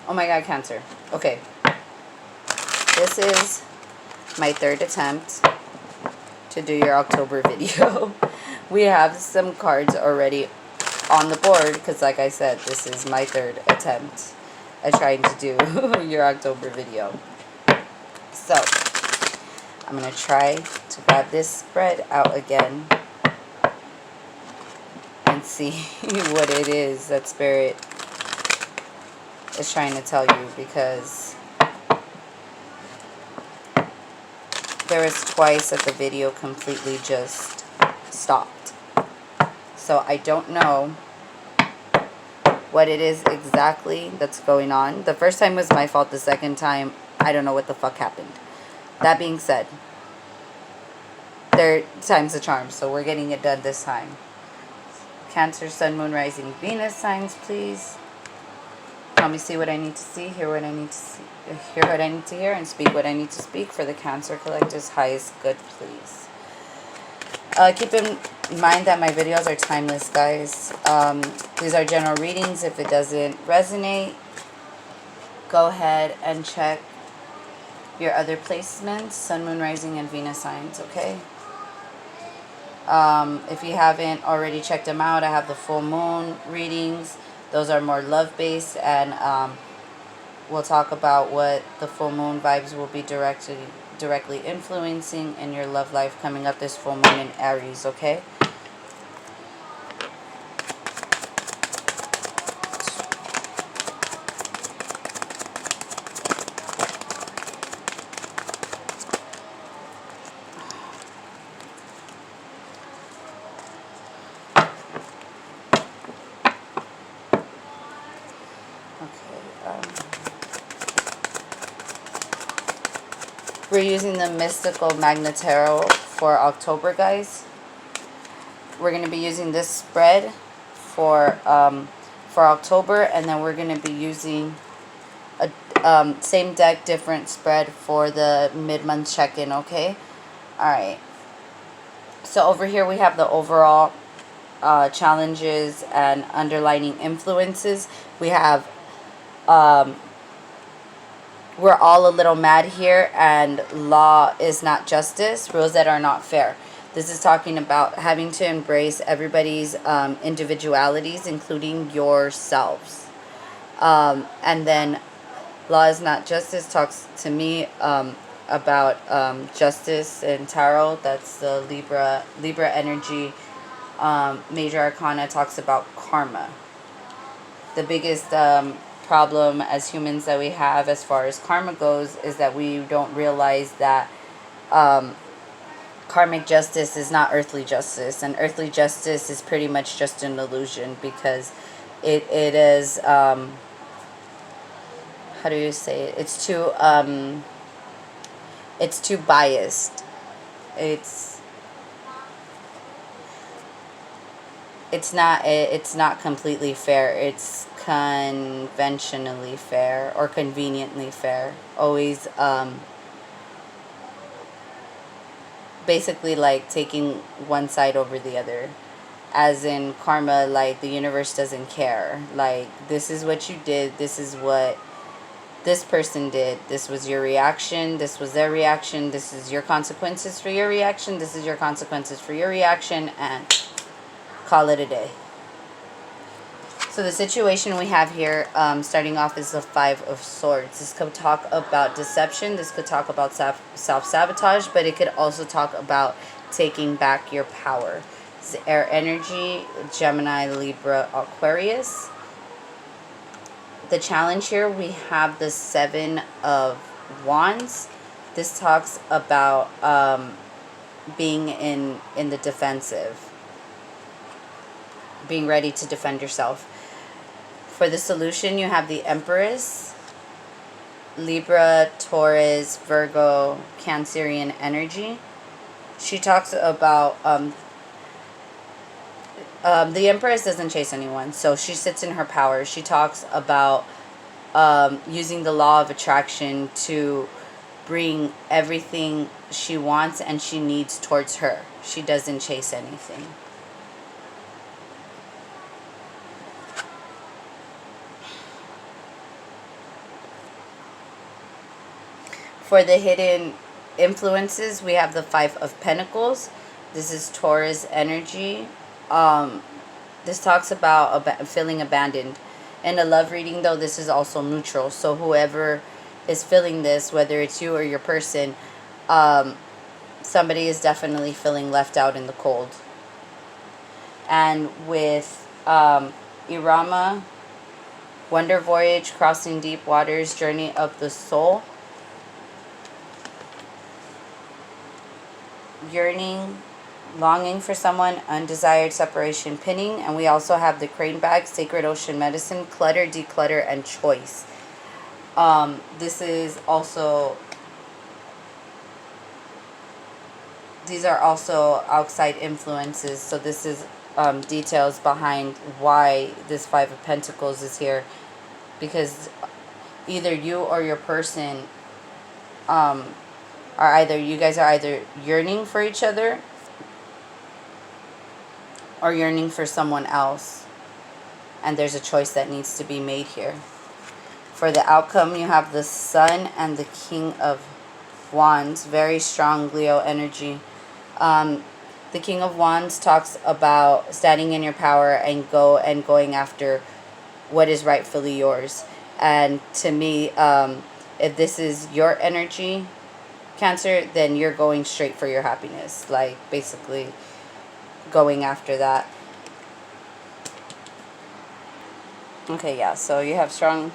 Oh my God, Cancer. Okay. This is my third attempt to do your October video. We have some cards already on the board because, like I said, this is my third attempt at trying to do your October video. So, I'm going to try to grab this spread out again and see what it is that Spirit is trying to tell you, because there was twice that the video completely just stopped. So I don't know what it is exactly that's going on. The first time was my fault. The second time, I don't know what the fuck happened. That being said, third time's the charm, so we're getting it done this time. Cancer, Sun, Moon, Rising, Venus signs, please. Let me see what I need to see, hear what I need to see, hear what I need to hear, and speak what I need to speak for the Cancer Collective's highest good, please. Keep in mind that my videos are timeless, guys. These are general readings. If it doesn't resonate, go ahead and check your other placements, Sun, Moon, Rising, and Venus signs, okay? If you haven't already checked them out, I have the full moon readings. Those are more love-based, and we'll talk about what the full moon vibes will be directly influencing in your love life coming up this full moon in Aries, okay? We're using the Mystical Magnet Tarot for October, guys. We're going to be using this spread for October, and then we're going to be using a same deck, different spread for the mid-month check-in, okay? Alright. So over here we have the overall challenges and underlining influences. We have we're all a little mad here, and law is not justice, rules that are not fair. This is talking about having to embrace everybody's individualities, including yourselves. And then law is not justice talks to me about justice in tarot. That's the Libra energy. Major Arcana talks about karma. The biggest problem as humans that we have as far as karma goes is that we don't realize that karmic justice is not earthly justice, and earthly justice is pretty much just an illusion, because it is how do you say it? It's too biased. It's not completely fair. It's conventionally fair or conveniently fair. Always basically like taking one side over the other. As in karma, like the universe doesn't care. Like, this is what you did, this is what this person did, this was your reaction, this was their reaction, this is your consequences for your reaction, this is your consequences for your reaction, and call it a day. So the situation we have here, starting off, is the Five of Swords. This could talk about deception. This could talk about self-sabotage, but it could also talk about taking back your power. This is air energy, Gemini, Libra, Aquarius. The challenge here, we have the Seven of Wands. This talks about being in the defensive, being ready to defend yourself. For the solution, you have the Empress, Libra, Taurus, Virgo, Cancerian energy. She talks about the Empress doesn't chase anyone, so she sits in her power. She talks about using the law of attraction to bring everything she wants and she needs towards her. She doesn't chase anything. For the hidden influences, we have the Five of Pentacles. This is Taurus energy. This talks about feeling abandoned. In a love reading, though, this is also neutral. So whoever is feeling this, whether it's you or your person, somebody is definitely feeling left out in the cold. And with Irama, Wonder Voyage, Crossing Deep Waters, Journey of the Soul, yearning, longing for someone, undesired separation, pinning. And we also have the Crane Bag, Sacred Ocean Medicine, Clutter, Declutter, and Choice. This is also, these are also outside influences. So this is details behind why this Five of Pentacles is here. Because either you or your person you guys are either yearning for each other or yearning for someone else. And there's a choice that needs to be made here. For the outcome, you have the Sun and the King of Wands. Very strong Leo energy. The King of Wands talks about standing in your power and going after what is rightfully yours. And to me, if this is your energy, Cancer, then you're going straight for your happiness. Like, basically going after that. Okay, yeah, so you have strong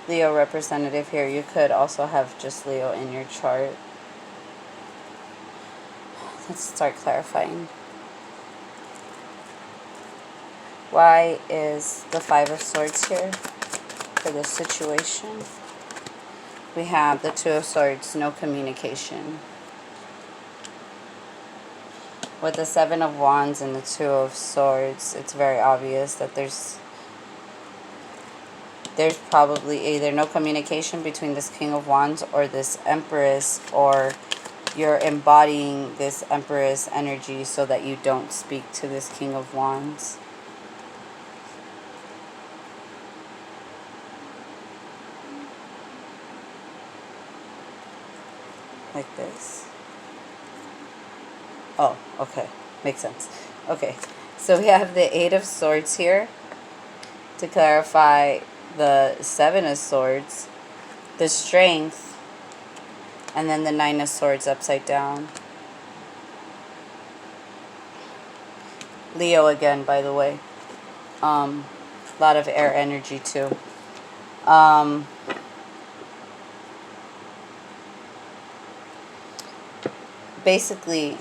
Leo representative here. You could also have just Leo in your chart. Let's start clarifying. Why is the Five of Swords here for this situation? We have the Two of Swords, no communication. With the Seven of Wands and the Two of Swords, it's very obvious that there's probably either no communication between this King of Wands or this Empress, or you're embodying this Empress energy so that you don't speak to this King of Wands. Like this. Oh, okay. Makes sense. Okay. So we have the Eight of Swords here. To clarify, the Seven of Swords, the Strength, and then the Nine of Swords upside down. Leo again, by the way. A lot of air energy too. Basically,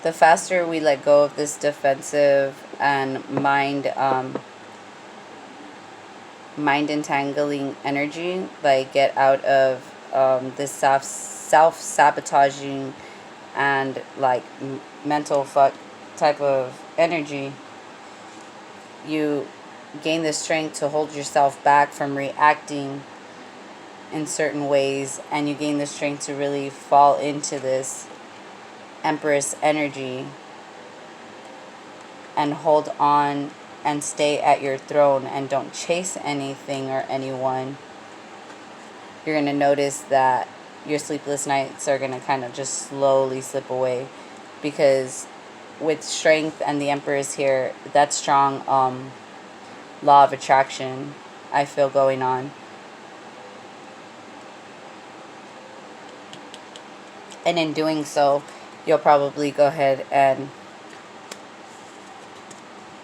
the faster we let go of this defensive and mind entangling energy, like get out of this self-sabotaging and like mental fuck type of energy, you gain the strength to hold yourself back from reacting in certain ways, and you gain the strength to really fall into this Empress energy and hold on and stay at your throne and don't chase anything or anyone. You're going to notice that your sleepless nights are going to kind of just slowly slip away, because with Strength and the Empress here, that strong law of attraction I feel going on. And in doing so, you'll probably go ahead and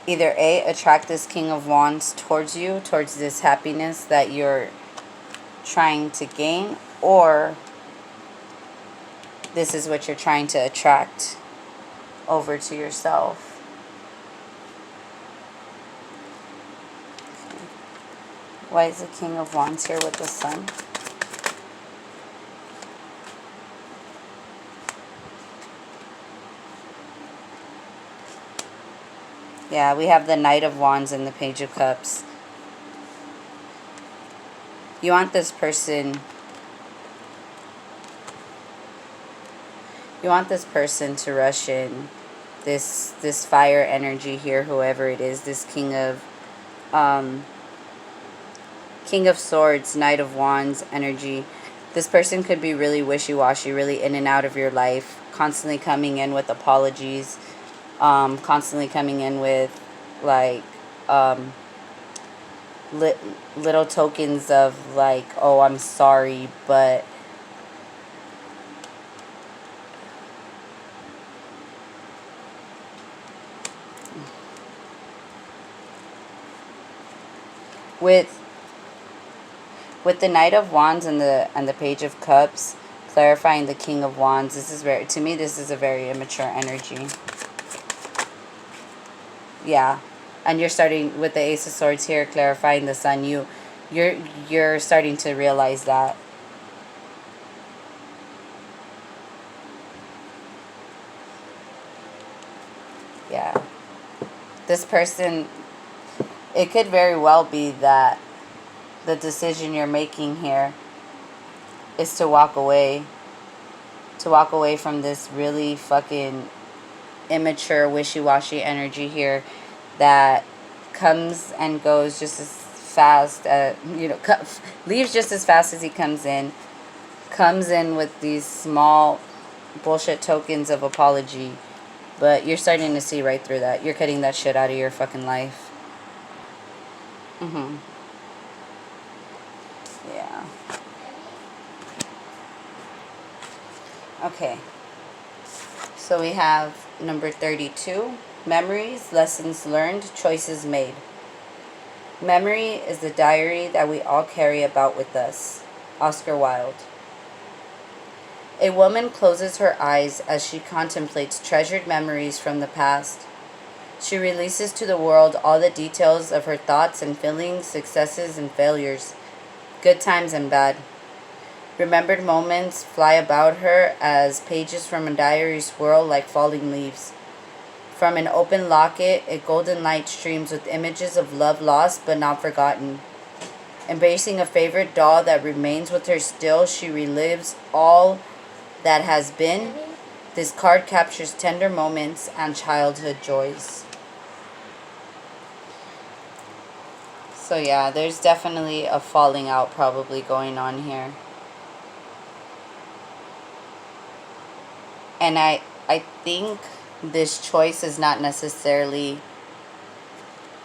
either A, attract this King of Wands towards you, towards this happiness that you're trying to gain, or this is what you're trying to attract over to yourself. Okay. Why is the King of Wands here with the Sun? Yeah, we have the Knight of Wands and the Page of Cups. You want this person to rush in. This fire energy here, whoever it is, this King of Swords, Knight of Wands energy. This person could be really wishy-washy, really in and out of your life, constantly coming in with apologies, constantly coming in with like um, little tokens of like, oh, I'm sorry, but with the Knight of Wands and the Page of Cups clarifying the King of Wands, this is very, to me, this is a very immature energy. Yeah. And you're starting with the Ace of Swords here clarifying the Sun. You're starting to realize that. Yeah. This person, it could very well be that the decision you're making here is to walk away. To walk away from this really fucking immature, wishy-washy energy here that comes and goes just as fast, leaves just as fast as he comes in with these small bullshit tokens of apology, but you're starting to see right through that. You're cutting that shit out of your fucking life. Yeah. Okay. So we have number 32, memories, lessons learned, choices made. Memory is the diary that we all carry about with us. Oscar Wilde. A woman closes her eyes as she contemplates treasured memories from the past. She releases to the world all the details of her thoughts and feelings, successes and failures, good times and bad. Remembered moments fly about her as pages from a diary swirl like falling leaves. From an open locket, a golden light streams with images of love lost but not forgotten. Embracing a favorite doll that remains with her still, she relives all that has been. This card captures tender moments and childhood joys. So yeah, there's definitely a falling out probably going on here. And I think this choice is not necessarily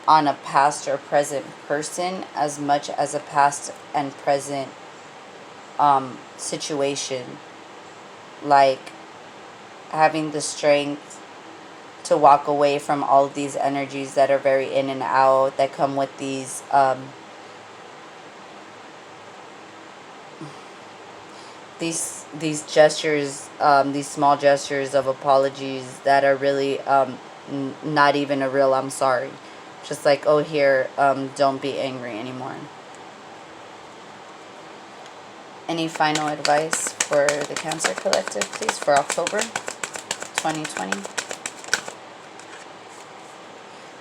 on a past or present person as much as a past and present situation. Like having the strength to walk away from all of these energies that are very in and out, that come with these gestures, these small gestures of apologies that are really not even a real I'm sorry. Just like, oh, here, don't be angry anymore. Any final advice for the Cancer Collective, please, for October 2020?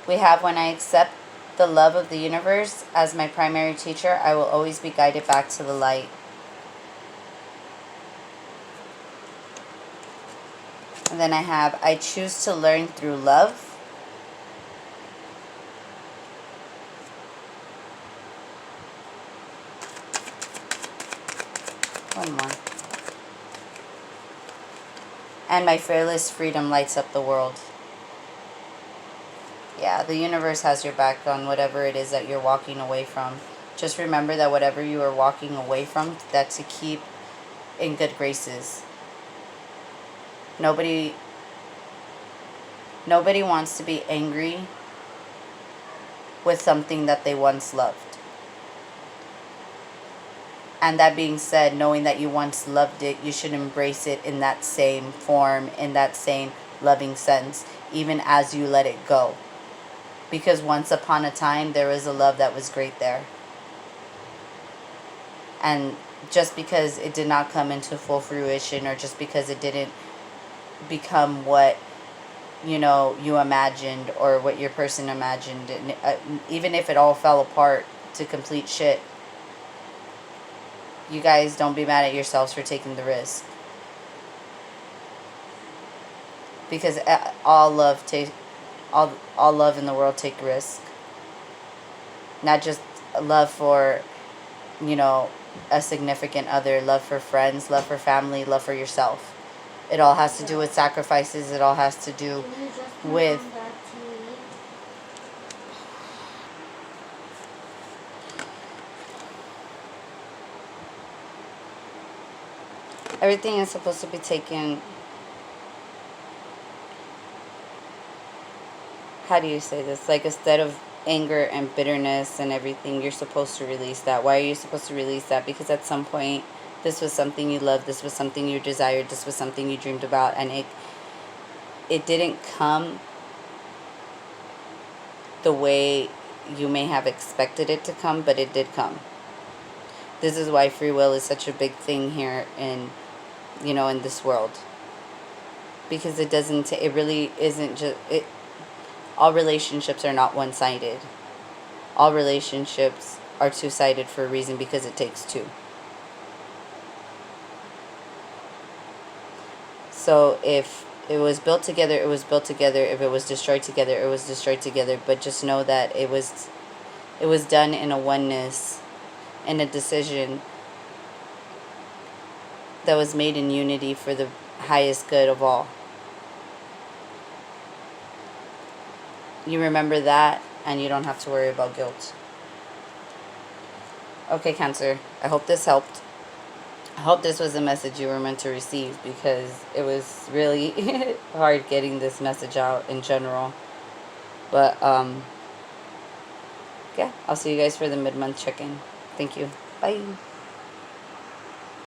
We have, when I accept the love of the universe as my primary teacher, I will always be guided back to the light. And then I have, I choose to learn through love. One more. And my fearless freedom lights up the world. Yeah, the universe has your back on whatever it is that you're walking away from. Just remember that whatever you are walking away from, that's to keep in good graces. Nobody wants to be angry with something that they once loved. And that being said, knowing that you once loved it, you should embrace it in that same form, in that same loving sense, even as you let it go. Because once upon a time, there was a love that was great there. And just because it did not come into full fruition, or just because it didn't become what you imagined, or what your person imagined, and even if it all fell apart to complete shit, you guys don't be mad at yourselves for taking the risk, because all love in the world take risk. Not just love for a significant other, love for friends, love for family, love for yourself. It all has to do with sacrifices. It all has to do with everything is supposed to be taken. How do you say this? Like, instead of anger and bitterness and everything, you're supposed to release that. Why are you supposed to release that? Because at some point, this was something you loved, this was something you desired, this was something you dreamed about, and it didn't come the way you may have expected it to come, but it did come. This is why free will is such a big thing here in, in this world. Because it really isn't just, all relationships are not one-sided. All relationships are two-sided for a reason, because it takes two. So if it was built together, it was built together. If it was destroyed together, it was destroyed together. But just know that it was done in a oneness, in a decision that was made in unity for the highest good of all. You remember that, and you don't have to worry about guilt. Okay, Cancer, I hope this helped. I hope this was a message you were meant to receive, because it was really hard getting this message out in general. But, yeah, I'll see you guys for the mid-month check-in. Thank you. Bye.